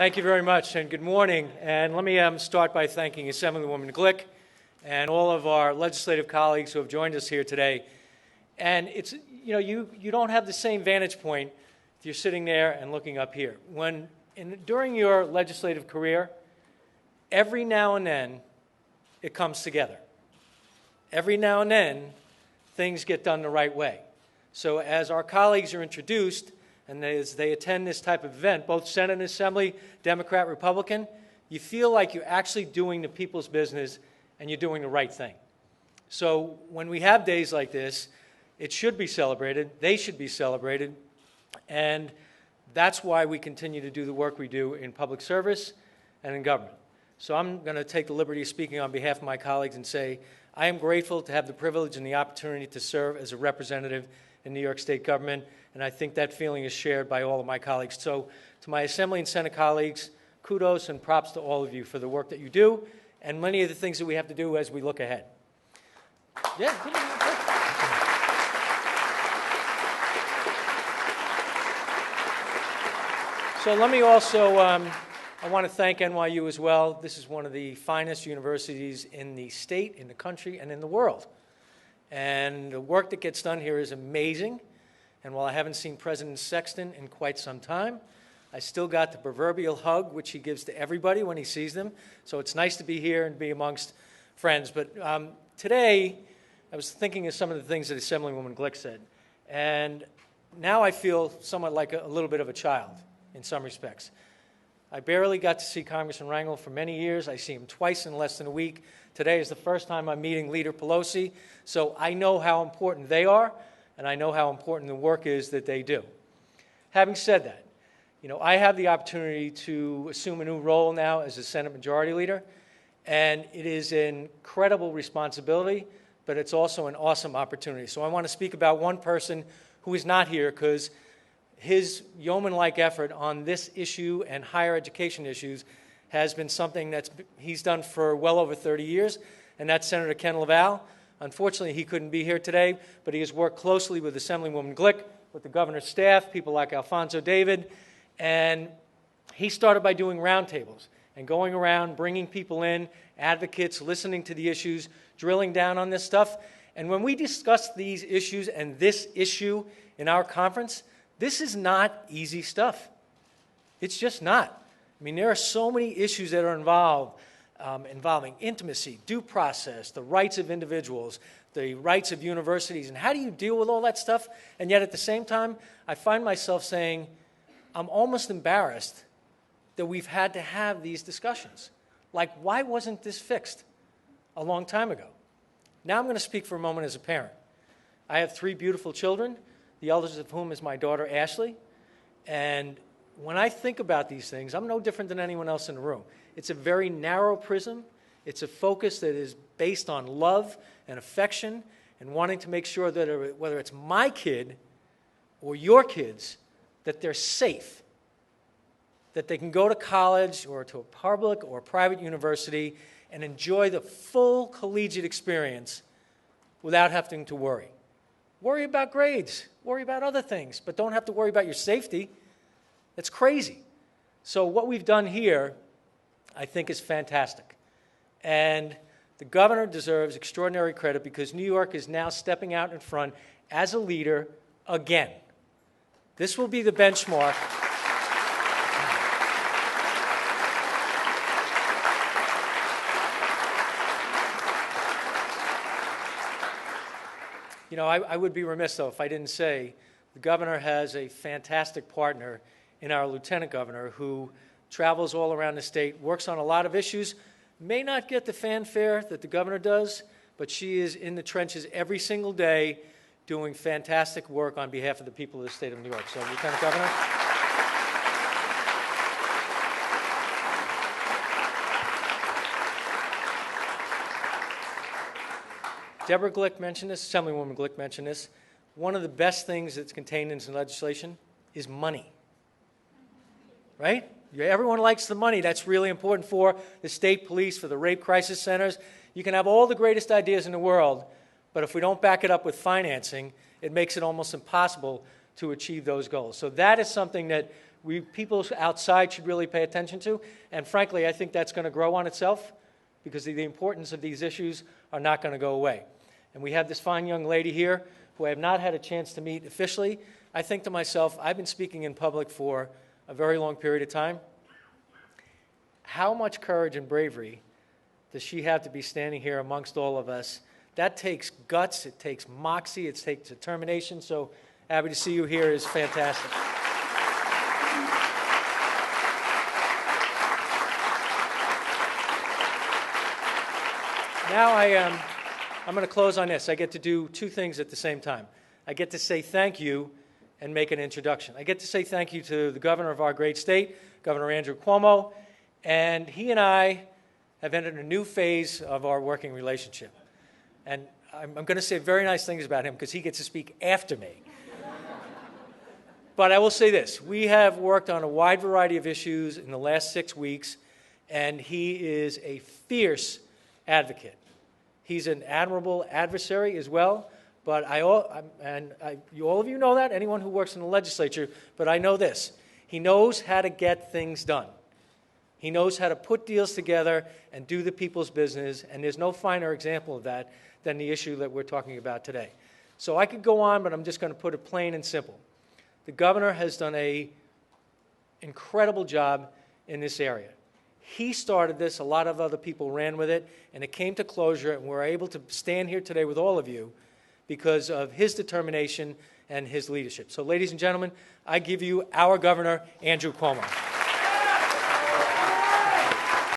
Thank you very much, and good morning. And let me start by thanking Assemblywoman Glick and all of our legislative colleagues who have joined us here today. And it's, you don't have the same vantage point if you're sitting there and looking up here. During your legislative career, every now and then it comes together. Every now and then things get done the right way. So as our colleagues are introduced, and as they attend this type of event, both Senate and Assembly, Democrat, Republican, you feel like you're actually doing the people's business and you're doing the right thing. So when we have days like this, it should be celebrated, they should be celebrated, and that's why we continue to do the work we do in public service and in government. So I'm going to take the liberty of speaking on behalf of my colleagues and say, I am grateful to have the privilege and the opportunity to serve as a representative in New York State government, and I think that feeling is shared by all of my colleagues. So to my Assembly and Senate colleagues, kudos and props to all of you for the work that you do and many of the things that we have to do as we look ahead. Yeah. So let me also, I want to thank NYU as well. This is one of the finest universities in the state, in the country, and in the world. And the work that gets done here is amazing. And while I haven't seen President Sexton in quite some time, I still got the proverbial hug, which he gives to everybody when he sees them. So it's nice to be here and be amongst friends. But today, I was thinking of some of the things that Assemblywoman Glick said. And now I feel somewhat like a little bit of a child in some respects. I barely got to see Congressman Rangel for many years. I see him twice in less than a week. Today is the first time I'm meeting Leader Pelosi, so I know how important they are, and I know how important the work is that they do. Having said that, I have the opportunity to assume a new role now as a Senate Majority Leader, and it is an incredible responsibility, but it's also an awesome opportunity. So I want to speak about one person who is not here because his yeoman-like effort on this issue and higher education issues has been something that he's done for well over 30 years, and that's Senator Ken LaValle. Unfortunately, he couldn't be here today, but he has worked closely with Assemblywoman Glick, with the governor's staff, people like Alfonso David, and he started by doing roundtables and going around, bringing people in, advocates, listening to the issues, drilling down on this stuff. And when we discuss these issues and this issue in our conference, this is not easy stuff. It's just not. I mean, there are so many issues that are involved, involving intimacy, due process, the rights of individuals, the rights of universities, and how do you deal with all that stuff? And yet at the same time, I find myself saying, I'm almost embarrassed that we've had to have these discussions. Like, why wasn't this fixed a long time ago? Now I'm going to speak for a moment as a parent. I have 3 beautiful children, the eldest of whom is my daughter, Ashley. And when I think about these things, I'm no different than anyone else in the room. It's a very narrow prism. It's a focus that is based on love and affection and wanting to make sure that whether it's my kid or your kids, that they're safe, that they can go to college or to a public or a private university and enjoy the full collegiate experience without having to worry. Worry about grades, worry about other things, but don't have to worry about your safety. It's crazy. So what we've done here, I think, is fantastic. And the governor deserves extraordinary credit because New York is now stepping out in front as a leader again. This will be the benchmark. I would be remiss, though, if I didn't say the governor has a fantastic partner in our lieutenant governor who travels all around the state, works on a lot of issues, may not get the fanfare that the governor does, but she is in the trenches every single day doing fantastic work on behalf of the people of the state of New York. So, Lieutenant Governor. Deborah Glick mentioned this, Assemblywoman Glick mentioned this. One of the best things that's contained in this legislation is money. Right? Everyone likes the money. That's really important for the state police, for the rape crisis centers. You can have all the greatest ideas in the world, but if we don't back it up with financing, it makes it almost impossible to achieve those goals. So that is something that people outside should really pay attention to. And frankly, I think that's going to grow on itself because the importance of these issues are not going to go away. And we have this fine young lady here who I have not had a chance to meet officially. I think to myself, I've been speaking in public for a very long period of time. How much courage and bravery does she have to be standing here amongst all of us? That takes guts, it takes moxie, it takes determination. So happy to see you here is fantastic. Now I'm going to close on this. I get to do two things at the same time. I get to say thank you and make an introduction. I get to say thank you to the governor of our great state, Governor Andrew Cuomo, and he and I have entered a new phase of our working relationship. And I'm going to say very nice things about him because he gets to speak after me. But I will say this. We have worked on a wide variety of issues in the last 6 weeks, and he is a fierce advocate. He's an admirable adversary as well, but all of you know that, anyone who works in the legislature, but I know this. He knows how to get things done. He knows how to put deals together and do the people's business, and there's no finer example of that than the issue that we're talking about today. So I could go on, but I'm just going to put it plain and simple. The governor has done an incredible job in this area. He started this, a lot of other people ran with it, and it came to closure, and we're able to stand here today with all of you because of his determination and his leadership. So ladies and gentlemen, I give you our Governor, Andrew Cuomo.